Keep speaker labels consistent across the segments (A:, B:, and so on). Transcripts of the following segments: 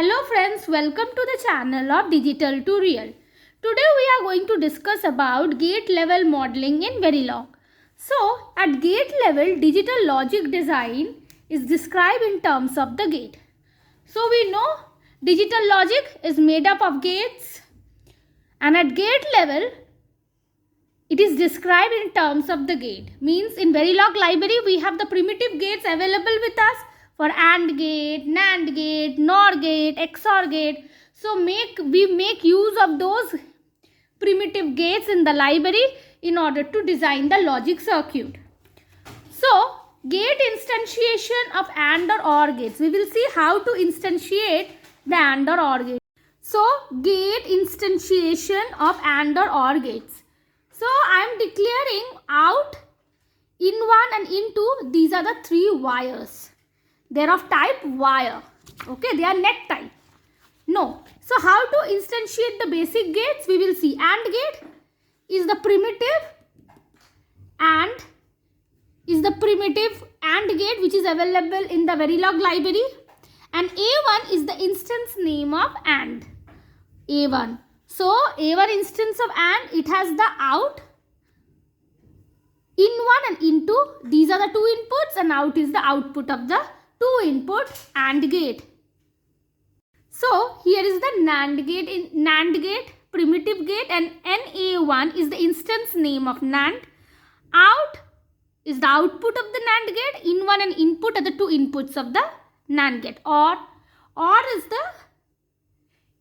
A: Hello friends, welcome to the channel of Digital to Real. Today we are going to discuss about gate level modeling in Verilog. So at gate level, digital logic design is described in terms of the gate. So we know digital logic is made up of gates, and at gate level it is described in terms of the gate. Means in Verilog library we have the primitive gates available with us for AND gate, NAND gate, NOR gate, XOR gate. So we make use of those primitive gates in the library in order to design the logic circuit. So gate instantiation of AND or OR gates. We will see how to instantiate the AND or OR gate. So gate instantiation of AND or OR gates. So I am declaring out in1 and in2. These are the three wires. They are of type wire. Okay, they are net type. No. So how to instantiate the basic gates? We will see. AND gate is the primitive AND gate which is available in the Verilog library, and A1 is the instance name of AND. A1. So A1 instance of AND, it has the out, in1 and in2. These are the two inputs, and out is the output of the two input AND gate. So here is the NAND gate, primitive gate, and NA1 is the instance name of NAND. Out is the output of the NAND gate. In1 and input are the two inputs of the NAND gate. OR is the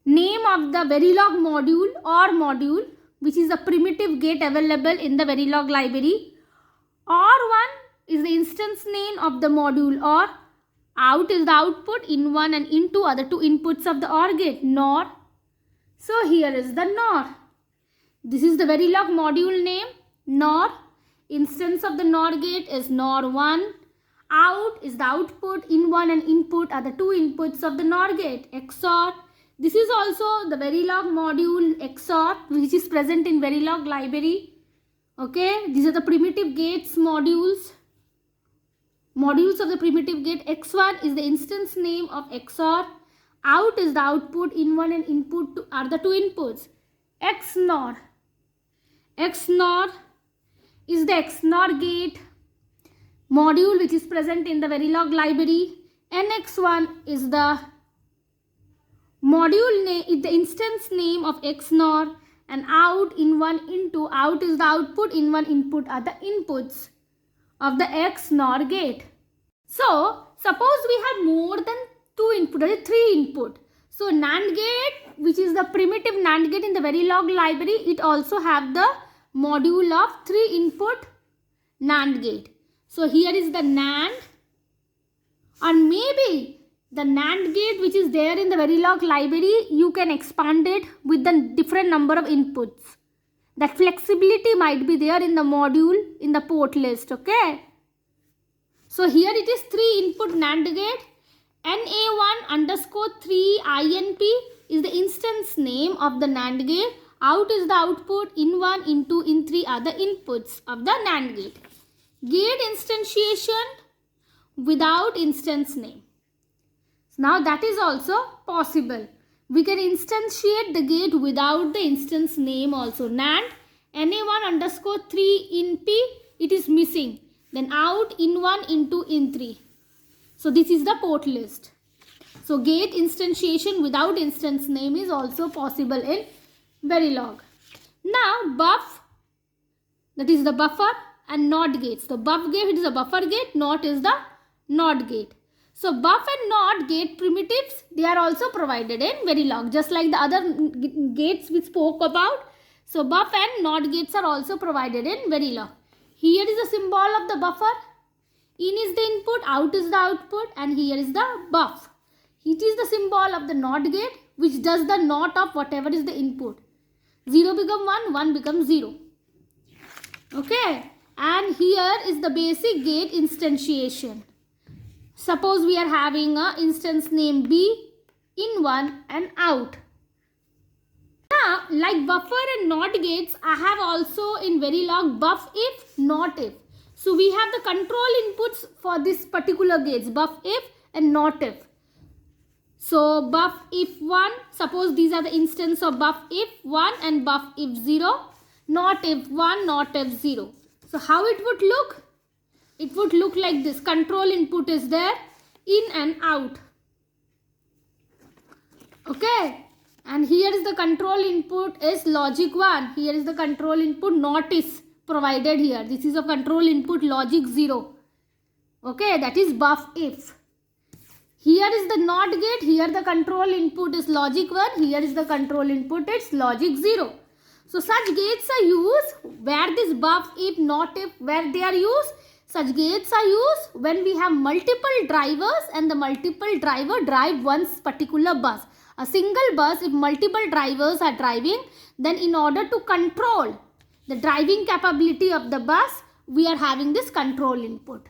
A: name of the Verilog module, which is a primitive gate available in the Verilog library. OR1 is the instance name of the module OR. Out is the output. In1 and in2 are the two inputs of the OR gate. NOR. So here is the NOR. This is the Verilog module name, NOR. Instance of the NOR gate is NOR1. Out is the output. In1 and input are the two inputs of the NOR gate. XOR. This is also the Verilog module XOR, which is present in Verilog library. Okay, these are the primitive gates modules of the primitive gate. X1 is the instance name of XOR. Out is the output. In1 and input are the two inputs. XNOR is the XNOR gate module which is present in the Verilog library. NX1 is the module name, the instance name of XNOR, and out, in1, in2. Out is the output. In1 input are the inputs of the XNOR gate. So suppose we have more than two input, that is three input. So NAND gate, which is the primitive NAND gate in the Verilog library, it also have the module of three input NAND gate. So here is the NAND, and maybe the NAND gate which is there in the Verilog library, you can expand it with the different number of inputs. That flexibility might be there in the module, in the port list. Okay. So here it is 3 input NAND gate. NA1_3INP is the instance name of the NAND gate. Out is the output. In1, in2, in3 are the inputs of the NAND gate. Gate instantiation without instance name. Now that is also possible. We can instantiate the gate without the instance name also. NAND NA1_3 in P, it is missing. Then out, in1, in2, in3. So this is the port list. So gate instantiation without instance name is also possible in Verilog. Now buff, that is the buffer, and NOT gates. So buff gate, it is a buffer gate. NOT is the NOT gate. So buff and NOT gate primitives, they are also provided in Verilog, just like the other gates we spoke about. So buff and NOT gates are also provided in Verilog. Here is the symbol of the buffer. In is the input, out is the output, and here is the buff. It is the symbol of the NOT gate which does the NOT of whatever is the input. 0 becomes 1, 1 becomes 0. Okay. And here is the basic gate instantiation. Suppose we are having a instance name B, in1 and out. Now, like buffer and NOT gates, I have also in Verilog buff if, not if. So we have the control inputs for this particular gates, buff if and not if. So buff if 1, suppose these are the instance of buff if 1 and buff if 0, not if 1, not if 0. So how it would look? It would look like this. Control input is there, in and out. Okay. And here is the control input is logic 1. Here is the control input not is provided here. This is a control input logic 0. Okay, that is buff if. Here is the NOT gate. Here the control input is logic 1. Here is the control input, it's logic 0. So such gates are used where this buff if, not if, where they are used. Such gates are used when we have multiple drivers and the multiple driver drive one particular bus. A single bus, if multiple drivers are driving, then in order to control the driving capability of the bus, we are having this control input.